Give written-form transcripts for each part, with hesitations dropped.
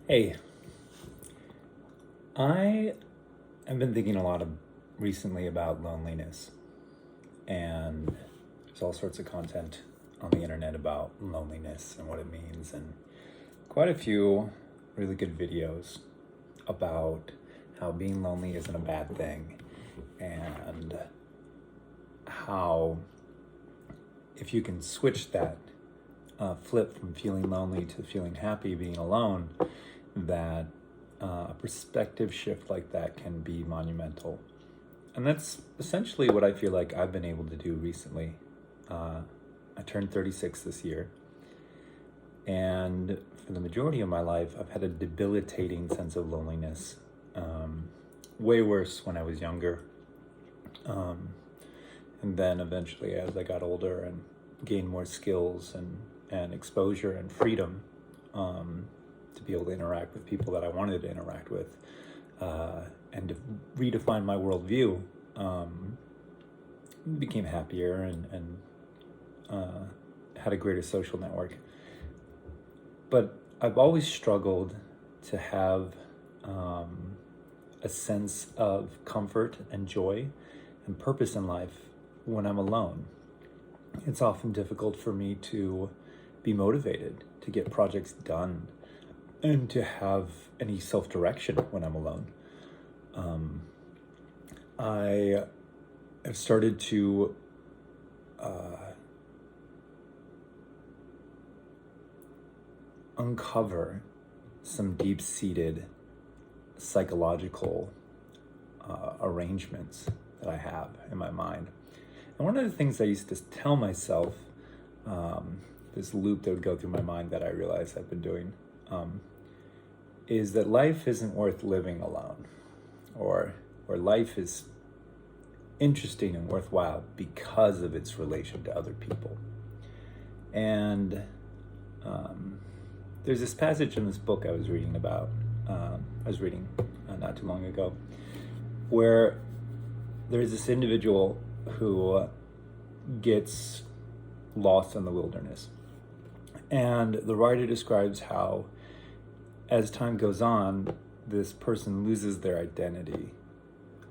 Hey, I have been thinking a lot recently about loneliness, and there's all sorts of content on the internet about loneliness and what it means, and quite a few really good videos about how being lonely isn't a bad thing, and how if you can switch that flip from feeling lonely to feeling happy being alone, that a perspective shift like that can be monumental. And that's essentially what I feel like I've been able to do recently. I turned 36 this year, and for the majority of my life, I've had a debilitating sense of loneliness. Way worse when I was younger. And then eventually, as I got older and gained more skills and exposure and freedom, to be able to interact with people that I wanted to interact with, and to redefine my worldview, became happier and had a greater social network. But I've always struggled to have a sense of comfort and joy and purpose in life when I'm alone. It's often difficult for me to be motivated to get projects done and to have any self-direction when I'm alone. I have started to uncover some deep-seated psychological arrangements that I have in my mind. And one of the things I used to tell myself, this loop that would go through my mind that I realized I've been doing, is that life isn't worth living alone, or life is interesting and worthwhile because of its relation to other people. And there's this passage in this book I was reading about, not too long ago, where there's this individual who gets lost in the wilderness. And the writer describes how, as time goes on, this person loses their identity.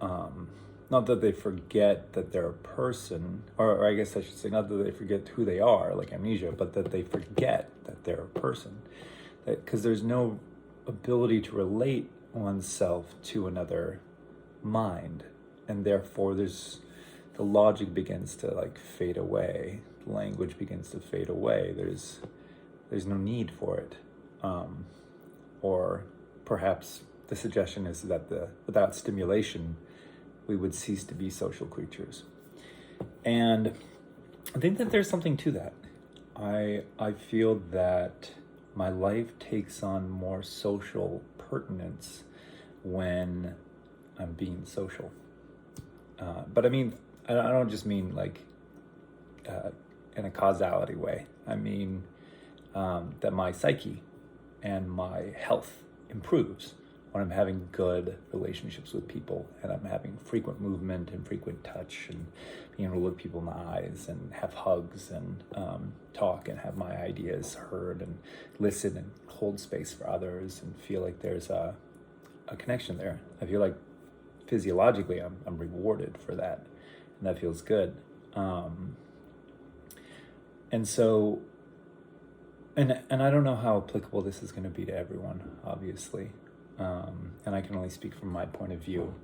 Not that they forget that they're a person, or I guess I should say, not that they forget who they are, like amnesia, but that they forget that they're a person. Because there's no ability to relate oneself to another mind, and therefore the logic begins to fade away. The language begins to fade away. There's no need for it, or perhaps the suggestion is that without stimulation, we would cease to be social creatures. And I think that there's something to that. I feel that my life takes on more social pertinence when I'm being social. But I mean, I don't just mean in a causality way. I mean that my psyche and my health improves when I'm having good relationships with people, and I'm having frequent movement and frequent touch, and being able to look people in the eyes and have hugs and talk and have my ideas heard and listen and hold space for others and feel like there's a connection there. I feel like physiologically I'm rewarded for that, and that feels good. And so, and I don't know how applicable this is going to be to everyone, obviously. And I can only speak from my point of view.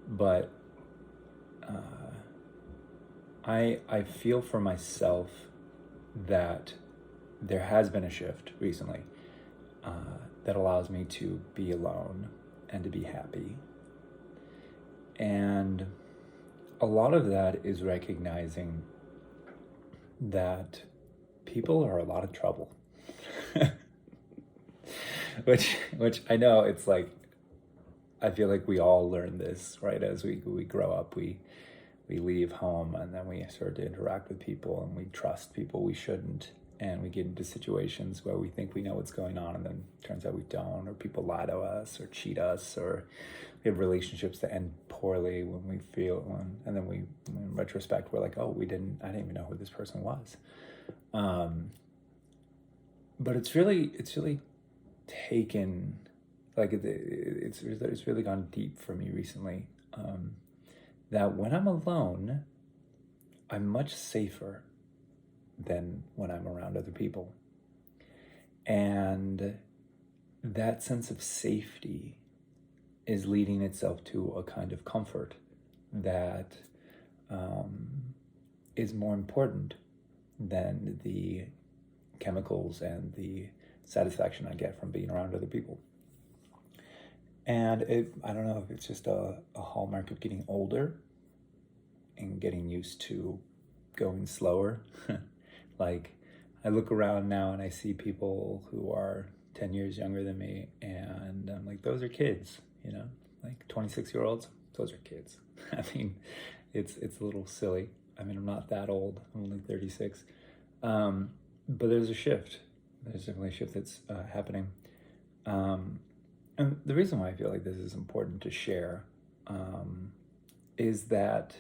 But I feel for myself that there has been a shift recently that allows me to be alone and to be happy. And a lot of that is recognizing that people are a lot of trouble. which I know, it's like, I feel like we all learn this, right? As we grow up, we leave home, and then we start to interact with people, and we trust people we shouldn't, and we get into situations where we think we know what's going on, and then turns out we don't, or people lie to us or cheat us, or we have relationships that end poorly and then we, in retrospect, we're like, oh, I didn't even know who this person was. But it's really taken, like it's really gone deep for me recently, that when I'm alone, I'm much safer than when I'm around other people. And that sense of safety is leading itself to a kind of comfort that is more important than the chemicals and the satisfaction I get from being around other people. And I don't know if it's just a hallmark of getting older and getting used to going slower. Like, I look around now and I see people who are 10 years younger than me, and I'm like, those are kids, you know, like 26-year-olds, those are kids. I mean, it's a little silly. I mean, I'm not that old, I'm only 36. But there's a shift. There's definitely a shift that's happening. And the reason why I feel like this is important to share is that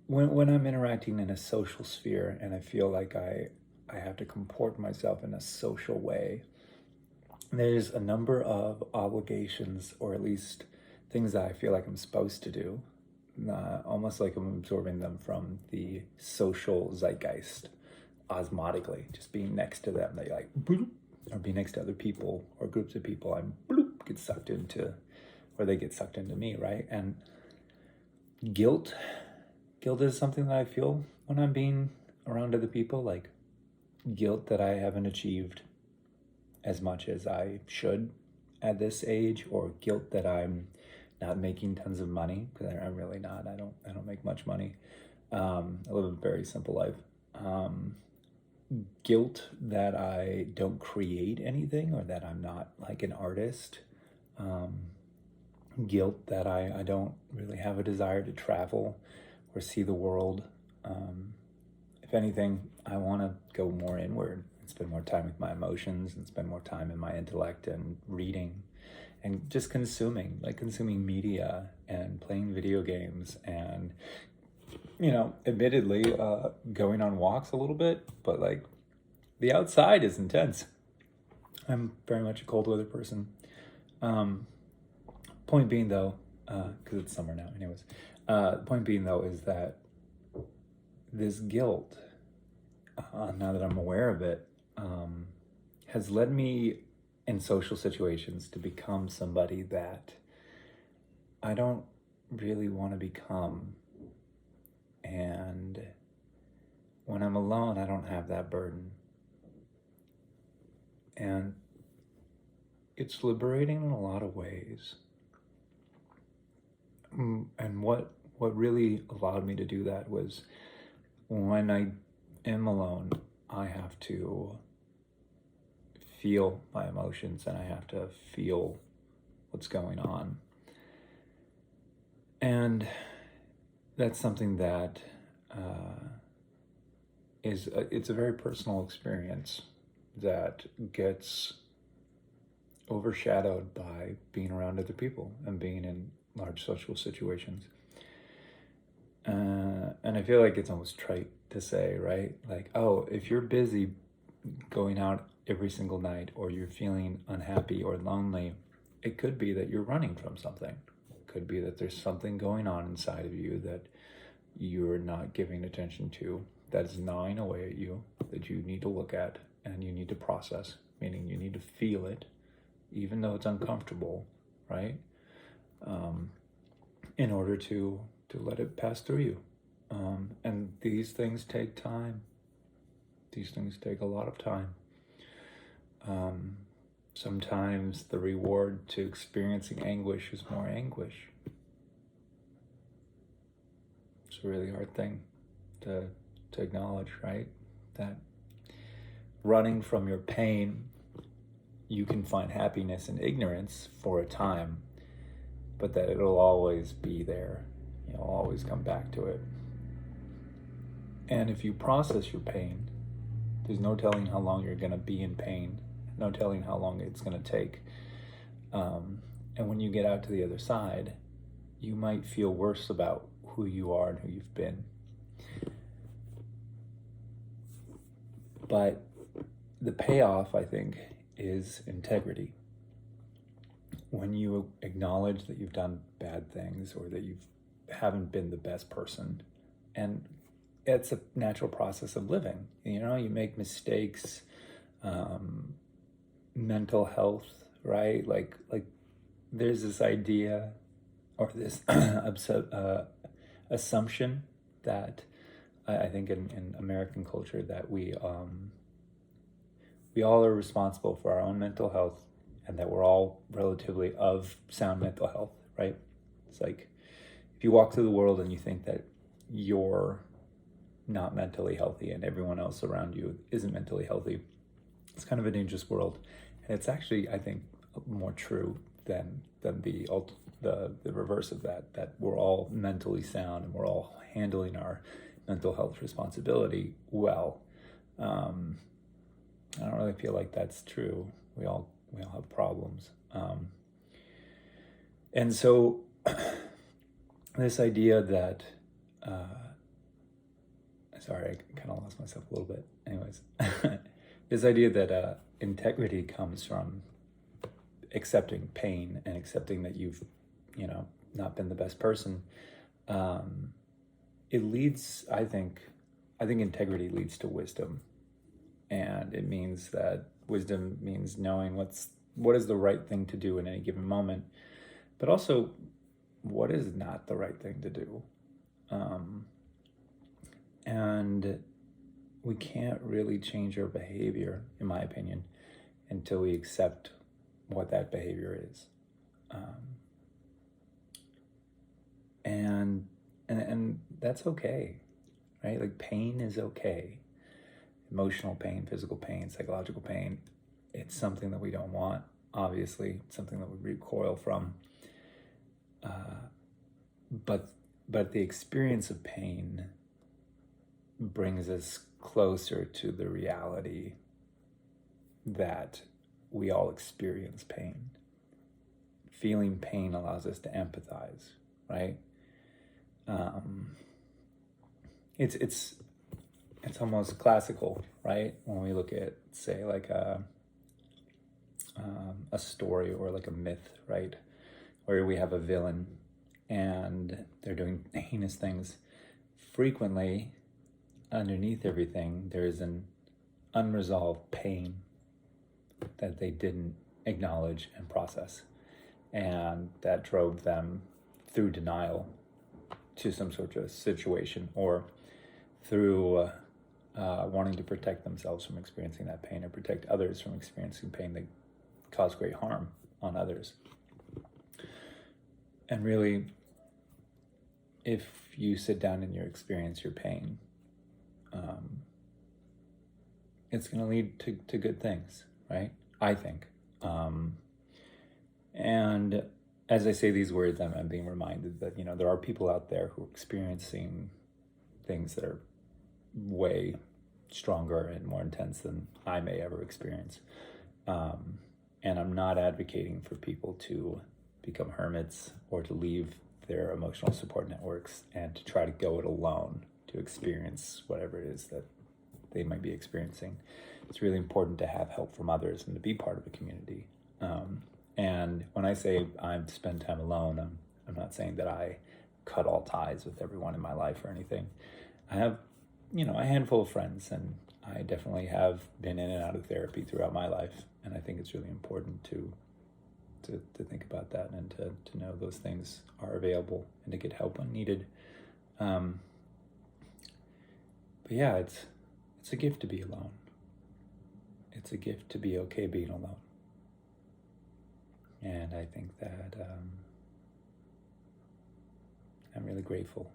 when I'm interacting in a social sphere and I feel like I have to comport myself in a social way, there's a number of obligations, or at least things that I feel like I'm supposed to do, almost like I'm absorbing them from the social zeitgeist osmotically, just being next to them. They like, bloop, or being next to other people or groups of people, I'm bloop, get sucked into, or they get sucked into me, right? And guilt is something that I feel when I'm being around other people, like guilt that I haven't achieved as much as I should at this age, or guilt that I'm not making tons of money, because I'm really not. I don't make much money. I live a very simple life. Guilt that I don't create anything, or that I'm not like an artist. Guilt that I don't really have a desire to travel or see the world. If anything, I want to go more inward and spend more time with my emotions and spend more time in my intellect and reading and just consuming media and playing video games and, you know, admittedly, going on walks a little bit, but like the outside is intense. I'm very much a cold weather person. Point being though, because it's summer now anyways, point being though is that this guilt, now that I'm aware of it, has led me in social situations to become somebody that I don't really want to become. And when I'm alone, I don't have that burden. And it's liberating in a lot of ways. And what really allowed me to do that was, when I am alone, I have to feel my emotions and I have to feel what's going on. And that's something that it's a very personal experience that gets overshadowed by being around other people and being in large social situations. And I feel like it's almost trite to say, right? Like, oh, if you're busy going out every single night, or you're feeling unhappy or lonely, it could be that you're running from something. It could be that there's something going on inside of you that you're not giving attention to, that is gnawing away at you, that you need to look at and you need to process, meaning you need to feel it, even though it's uncomfortable, right? In order to let it pass through you. And these things take time. These things take a lot of time. Sometimes the reward to experiencing anguish is more anguish. It's a really hard thing to acknowledge, right? That running from your pain, you can find happiness in ignorance for a time, but that it'll always be there. You'll always come back to it. And if you process your pain, there's no telling how long you're going to be in pain, no telling how long it's going to take. And when you get out to the other side, you might feel worse about who you are and who you've been. But the payoff, I think, is integrity. When you acknowledge that you've done bad things or that you haven't been the best person, and it's a natural process of living. You make mistakes, mental health, right? Like there's this idea or this assumption that I think in American culture that we all are responsible for our own mental health, and that we're all relatively of sound mental health, right? It's like if you walk through the world and you think that you're not mentally healthy and everyone else around you isn't mentally healthy, it's kind of a dangerous world. And it's actually, I think, more true than the reverse of that we're all mentally sound and we're all handling our mental health responsibility well. I don't really feel like that's true. We all have problems. And so this idea that, sorry, I kind of lost myself a little bit. Anyways, this idea that integrity comes from accepting pain and accepting that you've, not been the best person. It leads, I think integrity leads to wisdom. And it means that wisdom means knowing what is the right thing to do in any given moment, but also what is not the right thing to do. And we can't really change our behavior, in my opinion, until we accept what that behavior is. And that's okay, right? Like pain is okay. Emotional pain, physical pain, psychological pain. It's something that we don't want, obviously. It's something that we recoil from. But the experience of pain brings us closer to the reality that we all experience pain. Feeling pain allows us to empathize, right? It's almost classical, right? When we look at, say, like a story or like a myth, right? Where we have a villain and they're doing heinous things. Frequently, underneath everything, there is an unresolved pain that they didn't acknowledge and process. And that drove them through denial to some sort of situation, or through wanting to protect themselves from experiencing that pain, or protect others from experiencing pain that cause great harm on others. And really, if you sit down and you experience your pain, it's going to lead to good things, right? I think. And as I say these words, I'm being reminded that, there are people out there who are experiencing things that are way stronger and more intense than I may ever experience. And I'm not advocating for people to become hermits or to leave their emotional support networks and to try to go it alone to experience whatever it is that they might be experiencing. It's really important to have help from others and to be part of a community. And when I say I spend time alone, I'm not saying that I cut all ties with everyone in my life or anything. I have, a handful of friends, and I definitely have been in and out of therapy throughout my life. And I think it's really important to think about that and to know those things are available and to get help when needed. But yeah, it's a gift to be alone. It's a gift to be okay being alone. And I think that I'm really grateful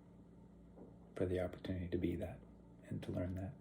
for the opportunity to be that and to learn that.